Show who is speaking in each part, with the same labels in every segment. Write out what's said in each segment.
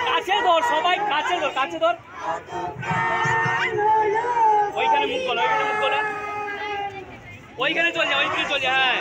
Speaker 1: কাছে ধর, সবাই কাছে ধর, কাছে ধর। ওইখানে মুখ করো, ওইখানে মুখ করো, ওইখানে চল যা, ওইখানে চল যা। হ্যাঁ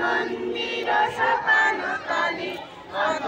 Speaker 2: মন্দির সপান তলে কত